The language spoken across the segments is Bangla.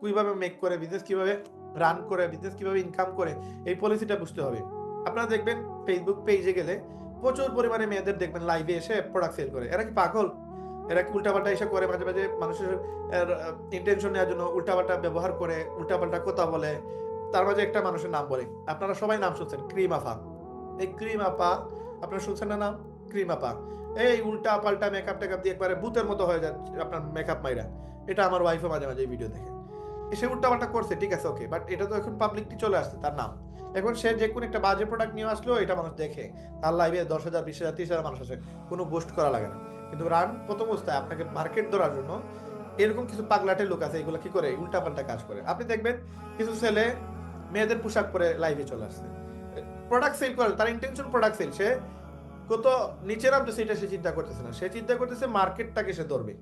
কিভাবে মেক করে, বিজনেস কিভাবে রান করে, বিজনেস কিভাবে ইনকাম করে, এই পলিসিটা বুঝতে হবে। আপনারা দেখবেন ফেসবুক পেজে গেলে প্রচুর পরিমাণে মেয়েদের দেখবেন লাইভে এসে প্রোডাক্ট সেল করে। এরা কি পাগল? এরা কি উল্টাপাল্টা এসে করে মাঝে মাঝে মানুষের ইন্টেনশন নেওয়ার জন্য উল্টাপাল্টা ব্যবহার করে, উল্টাপাল্টা কথা বলে। তার মাঝে একটা মানুষের নাম বলে, আপনারা সবাই নাম শুনছেন, ক্রিম আফা। এই ক্রিম আপা, আপনারা শুনছেন না নাম? ক্রিম আপা এই উল্টা পাল্টা মেকআপ টেকআপ দিয়ে একবারে ভূতের মতো হয়ে যাচ্ছে আপনার মেকআপ মাইরা। এটা আমার ওয়াইফও মাঝে মাঝে ভিডিও দেখে। সে উল্টা পাল্টা করছে, ঠিক আছে, ওকে, বাট এটা তো এখন পাবলিকটি চলে আসছে তার নাম। এখন সে যে কোনো একটা বাজে প্রোডাক্ট নিয়ে আসলো, এটা মানুষ দেখে, তার লাইভে 10,000, 20,000, 30,000 মানুষ আসে, কোনো বুস্ট করা লাগে না। কিন্তু রান প্রথম অবস্থায় আপনাকে মার্কেট ধরার জন্য এরকম কিছু পাগলাটের লোক আছে, এগুলো কি করে উল্টা পাল্টা কাজ করে। আপনি দেখবেন কিছু ছেলে মেয়েদের পোশাক পরে লাইভে চলে আসছে, প্রোডাক্ট সেল করে, তার ইন্টেনশন প্রোডাক্ট সেল। সে কত নিচে নামতে সেটা সে চিন্তা করতেছে না, সে চিন্তা করতেছে মার্কেটটাকে সে ধরবে।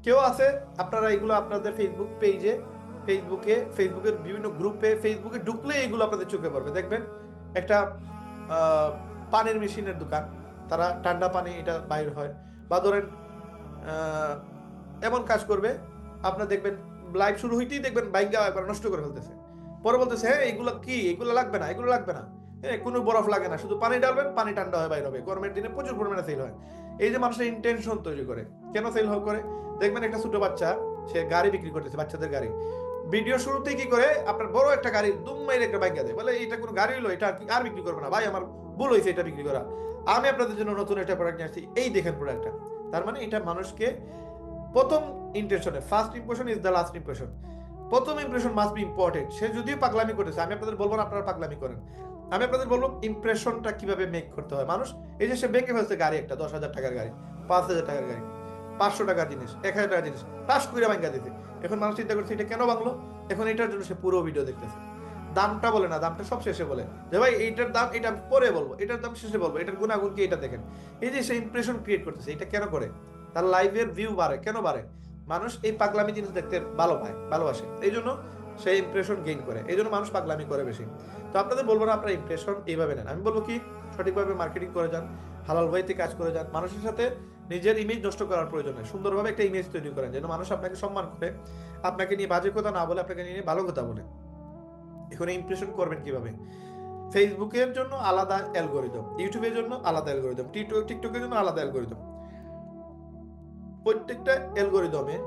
কেউ আছে, আপনারা এগুলো আপনাদের ফেসবুক পেজে, ফেসবুকের বিভিন্ন গ্রুপে, ফেসবুকে ঢুকলে এগুলো আপনাদের চোখে পড়বে। দেখবেন একটা পানির মেশিনের দোকান, তারা ঠান্ডা পানি এটা বাইর হয়, বা ধরেন এমন কাজ করবে, আপনার দেখবেন লাইভ শুরু হইতেই দেখবেন বাইক একবার নষ্ট করে ফেলতেছে। পরে বলতেছে হ্যাঁ এগুলো কি, এগুলো লাগবে না, এগুলো লাগবে না, হ্যাঁ কোনো বরফ লাগে না, শুধু পানি ডালবেন, পানি ঠান্ডা হয়ে বাইর হবে। গরমের দিনে প্রচুর পরিমাণে সেল হয়। এই যে মানুষের ইন্টেনশন তৈরি করে, কেন সেল করে? দেখবেন একটা ছোট বাচ্চা, সে গাড়ি বিক্রি করতেছে, বাচ্চাদের গাড়ি। ভিডিও শুরুতেই কি করে, আপনার বড় একটা গাড়ি দুম মাইরে একটা বাইক দেয়, বলে এটা কোনো গাড়ি হলো, এটা আর বিক্রি করবে না ভাই, আমার ভুল হয়েছে এটা বিক্রি করা, আমি আপনাদের জন্য নতুন একটা প্রোডাক্ট নিয়ে আসছি, এই দেখেন প্রোডাক্টটা। তার মানে এটা মানুষকে প্রথম ইমপ্রেশনে, first impression is the last impression. প্রথম ইমপ্রেশন মাস্ট বি ইম্পর্টেন্ট। সে যদিও পাগলামি করেছে, আমি আপনাদের বলবো না আপনারা পাগলামি করেন, আমি আপনাদের বলবো ইমপ্রেশনটা কিভাবে মেক করতে হয়। মানুষ এই যে সে বেঁকে ফেলছে গাড়ি, একটা 10,000 টাকার গাড়ি, 5,000 টাকার গাড়ি, 500 টাকার জিনিস, 1,000 টাকার জিনিস টাস করে ভাঙ্গা দিতে। এখন মানুষ চিন্তা করছে এটা কেন ভাঙলো, এখন এটার জন্য সে পুরো ভিডিও দেখতেছে। দামটা বলে না, দামটা সব শেষে বলে যে ভাই এইটার দাম, এটা পরে বলবো, এটার দাম শেষে বলবো, এটার গুণাগুণ কি এটা দেখেন। এই যে সে ইমপ্রেশন ক্রিয়েট করতেছে, এটা কেন করে? তার লাইভের ভিউ বাড়ে, কেন বাড়ে? মানুষ এই পাগলামি জিনিস দেখতে ভালো পায়, ভালোবাসে, এই জন্য সে ইমপ্রেশন গেইন করে, এই জন্য মানুষ পাগলামি করে বেশি। তো আপনাদের বলবো না আপনার ইমপ্রেশন এইভাবে নেন, আমি বলবো কি সঠিকভাবে মার্কেটিং করে যান, হালাল ওয়েতে কাজ করে যান। মানুষের সাথে নিজের ইমেজ নষ্ট করার প্রয়োজন নেই, সুন্দরভাবে একটা ইমেজ তৈরি করেন যেন মানুষ আপনাকে সম্মান করে, আপনাকে নিয়ে বাজে কথা না বলে, আপনাকে নিয়ে ভালো কথা বলে। এখন ইমপ্রেশন করবেন কিভাবে? ফেসবুকের জন্য আলাদা অ্যালগোরিদম, ইউটিউবের জন্য আলাদা অ্যালগোরিদম, টিকটকের জন্য আলাদা অ্যালগোরিদম। প্রত্যেকটা অ্যালগোরিদমে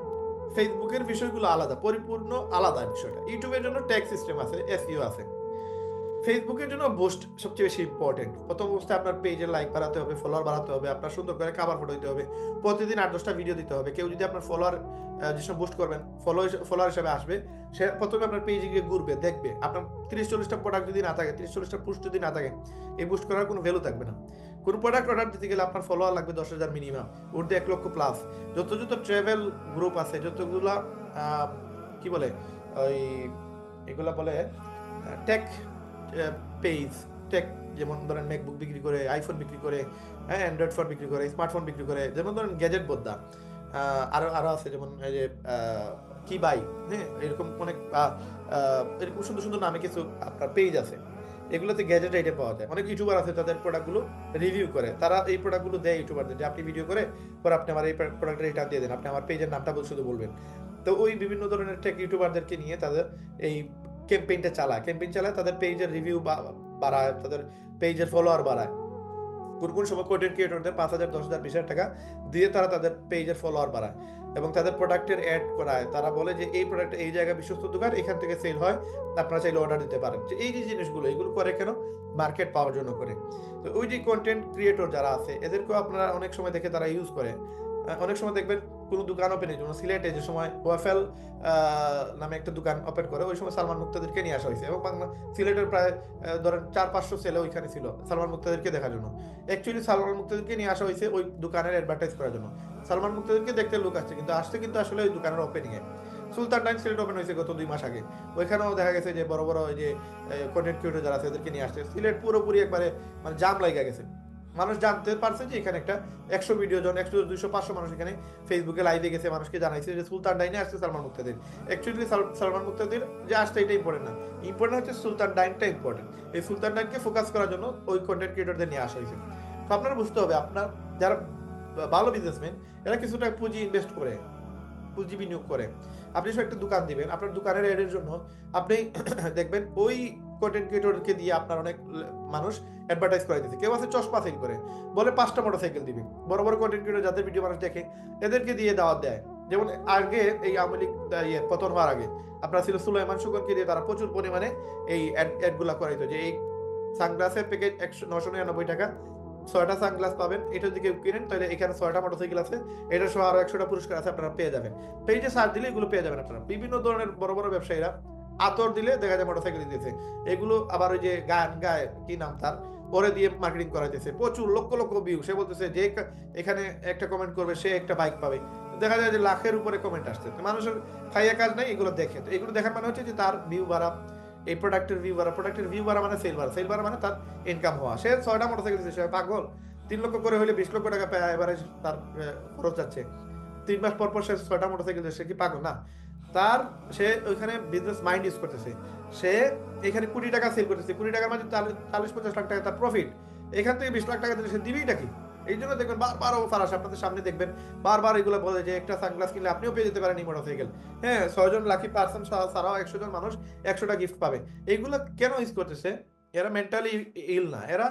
ফেসবুকের বিষয়গুলো আলাদা, পরিপূর্ণ আলাদা বিষয়টা। ইউটিউবের জন্য ট্যাগ সিস্টেম আছে, এসইও আছে। ফেসবুকের জন্য বুস্ট সবচেয়ে বেশি ইম্পর্টেন্ট। প্রথম অবস্থায় আপনার পেজের লাইক বাড়াতে হবে, ফলোয়ার বাড়াতে হবে, আপনার সুন্দর করে কাভার ফটো দিতে হবে, প্রতিদিন 8-10টা ভিডিও দিতে হবে। কেউ যদি আপনার ফলোয়ার যেসব বুস্ট করবেন ফলোয়ার হিসাবে আসবে, সে প্রথমে আপনার পেজে গিয়ে ঘুরবে, দেখবে। আপনার 30-40টা প্রোডাক্ট যদি না থাকে, 30-40টা পোস্ট যদি না থাকে, এই বুস্ট করার কোনো ভ্যালু থাকবে না। কোন প্রোডাক্ট অর্ডার দিতে গেলে আপনার ফলোয়ার লাগবে 10,000 মিনিমাম, উর্ধে 1 লক্ষ প্লাস। যত ট্রাভেল গ্রুপ আছে, যতগুলা কি বলে ওই এগুলা বলে টেক পেজ, টেক, যেমন ধরেন ম্যাকবুক বিক্রি করে, আইফোন বিক্রি করে, হ্যাঁ অ্যান্ড্রয়েড ফোন বিক্রি করে, স্মার্টফোন বিক্রি করে, যেমন ধরেন গ্যাজেট বোদ্দা, আরো আরো আছে যেমন এই যে কি বাই, হ্যাঁ এরকম অনেক এরকম সুন্দর সুন্দর নামে কিছু আপনার পেজ আছে। এগুলোতে গ্যাজেট আইটেম পাওয়া যায়। অনেক ইউটিউবার আছে তাদের প্রোডাক্টগুলো রিভিউ করে, তারা এই প্রোডাক্টগুলো দেয় ইউটিউবারদের যে আপনি ভিডিও করে পরে আপনি আমার এই প্রোডাক্টের রিটার্ন দিয়ে দেন, আপনি আমার পেজের নামটা শুধু বলবেন। তো ওই বিভিন্ন ধরনের টেক ইউটিউবারদেরকে নিয়ে তাদের এই ক্যাম্পেইন চালায়, তাদের পেজের রিভিউ বাড়ায়, তাদের পেজের ফলোয়ার বাড়ায়। কোন সময় কন্টেন্ট ক্রিয়েটরদের 5,000, 10,000, 20,000 টাকা দিয়ে তারা তাদের পেজের ফলোয়ার বাড়ায় এবং তাদের প্রোডাক্টের অ্যাড করায়। তারা বলে যে এই প্রোডাক্ট এই জায়গায় বিশ্বস্ত দোকান, এখান থেকে সেল হয়, আপনারা চাইলে অর্ডার দিতে পারেন। যে এই যে জিনিসগুলো, এগুলো করে কেন? মার্কেট পাওয়ার জন্য করে। তো ওই যে কন্টেন্ট ক্রিয়েটর যারা আছে, এদেরকেও আপনারা অনেক সময় দেখে তারা ইউজ করে। অনেক সময় দেখবেন কোনো দোকান ওপেনের জন্য সিলেটে যে সময় ওয়াফেল নামে একটা দোকান ওপেন করে, ওই সময় সালমান মুক্তাদিরকে নিয়ে আসা হয়েছে এবং বাংলা সিলেটের প্রায় ধরেন 400-500 ছেলে ওইখানে ছিল সালমান মুক্তাদিরকে দেখার জন্য। অ্যাকচুয়ালি সালমান মুক্তাদিরকে নিয়ে আসা হয়েছে ওই দোকানের অ্যাডভার্টাইজ করার জন্য। সালমান মুক্তাদিরকে দেখতে লোক আসছে, কিন্তু আসছে কিন্তু আসলে ওই দোকানের ওপেনিংয়ে। সুলতান ডাইন সিলেট ওপেন হয়েছে গত 2 মাস আগে, ওইখানেও দেখা গেছে যে বড় বড় ওই যে কন্টেন্ট ক্রিয়েটর যারা আছে এদেরকে নিয়ে আসছে। সিলেট পুরোপুরি একবারে মানে জাম লাগা গেছে। মানুষ জানতে পারছে যে এখানে একটা 100 ভিডিও জন, 100, 200, 500 মানুষ এখানে ফেসবুকে লাইভে গেছে, মানুষকে জানাইছে যে সুলতান ডাইনে আসছে সালমান মুক্তাদির। অ্যাকচুয়ালি সালমান মুক্তাদির যে আসছে এটা ইম্পর্টেন্ট না, ইম্পর্টেন্ট হচ্ছে সুলতান ডাইনটা ইম্পর্টেন্ট। এই সুলতান ডাইনকে ফোকাস করার জন্য ওই কন্টেন্ট ক্রিয়েটরদের নিয়ে আসা হয়েছে। তো আপনারা বুঝতে হবে, আপনার যারা ভালো বিজনেসম্যান এরা কিছুটা পুঁজি ইনভেস্ট করে, পুঁজি বিনিয়োগ করে। আপনি যখন একটা দোকান দিবেন, আপনার দোকানের এডের জন্য আপনি দেখবেন ওই কন্টেন্ট ক্রিয়েটরকে দিয়ে আপনার অনেক মানুষ অ্যাডভার্টাইজ করে দিচ্ছে। কেউ আছে চশমা সেল করে, বলে 5টা মোটরসাইকেল দিবে। বড় বড় কন্টেন্ট ক্রিয়েটর যাদের ভিডিও মানুষ দেখে, এদেরকে দিয়ে দাওয়াত দেয়। যেমন আগে এই আওয়ামী লীগ পতন হওয়ার আগে আপনার ছিল সুলাইমান শুকরকে দিয়ে তারা প্রচুর পরিমাণে এই অ্যাডগুলা করাইতো যে এই সানগ্লাসের প্যাকেজ 999 টাকা, 6টা সানগ্লাস পাবেন, এটা যদি কেউ কিনেন তাহলে এখানে 6টা মোটরসাইকেল আছে, এটা সহ আরো 100টা পুরস্কার আছে, আপনারা পেয়ে যাবেন। পেজে সার্চ দিলে এগুলো পেয়ে যাবেন আপনারা। বিভিন্ন ধরনের বড় বড় ব্যবসায়ীরা আতর দিলে দেখা যায় মোটরসাইকেল দিতেছে, এগুলো আবার ওই যে গান গায় কি নাম তার, পরে দিয়ে মার্কেটিং করাইতেছে, প্রচুর লক্ষ লক্ষ ভিউ। সে বলতেছে যে এখানে একটা কমেন্ট করবে সে একটা বাইক পাবে, দেখা যায় যে লাখের উপরে কমেন্ট আসছে। মানুষের খাইয়া কাজ নাই, এগুলো দেখে। তো এগুলো দেখার মানে হচ্ছে যে তার ভিউ বাড়া, এই প্রোডাক্টের ভিউ বাড়া, প্রোডাক্টের ভিউ বাড়া মানে সেল বাড়া, সেল বাড়া মানে তার ইনকাম হওয়া। সে 6টা মোটরসাইকেল দিচ্ছে, সে পাগল। 3 লক্ষ করে হলে 20 লক্ষ টাকা পায়, এবারে তার খরচ যাচ্ছে। 3 মাস পর পর সে 6টা মোটরসাইকেল দিচ্ছে, সে কি পাগল না? তার সে ওইখানে বিজনেস মাইন্ড ইউজ করতেছে। সে এখানে কোটি টাকা সেল করতেছে, কোটি টাকার মাঝে 40-50 লাখ টাকা তার প্রফিট। এখান থেকে 20 লাখ টাকা দিলে সে দিবেই নাকি? এই জন্য দেখবেন বারবার অফার আসে আপনাদের সামনে, দেখবেন বারবার এগুলো বলে যে একটা সানগ্লাস কিনলে আপনিও পেয়ে যেতে পারেন এই মোটরসাইকেল। হ্যাঁ, 6জন লাকি পার্সন ছাড়াও 100 জন মানুষ 100টা গিফট পাবে। এইগুলো কেন ইউজ করতেছে? এরা মেন্টালি ইল না, এরা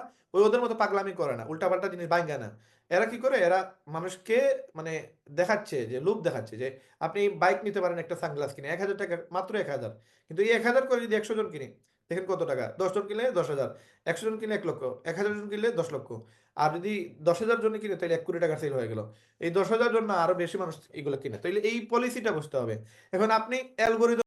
ওদের মতো পাগলামি করে না, উল্টাপাল্টা জিনিস ভাঙ্গা না। এরা কি করে, এরা মানুষকে মানে দেখাচ্ছে, যে লোভ দেখাচ্ছে যে আপনি বাইক নিতে পারেন একটা সানগ্লাস কিনে 1000 টাকা, মাত্র 1000। কিন্তু এই 1000 করে যদি 100 জন কিনে, দেখেন কত টাকা। 10 জন কিনলে 10,000, 100 জন কিনলে 1 লক্ষ, 1000 জন কিনলে 10 লক্ষ। আর যদি 10,000 জন কিনে তাহলে 1 কোটি টাকা সেল হয়ে গেল। এই 10,000 জন না আরো বেশি মানুষ এগুলো কিনে, তাইলে এই পলিসিটা বুঝতে হবে। এখন আপনি অ্যালগোরিদম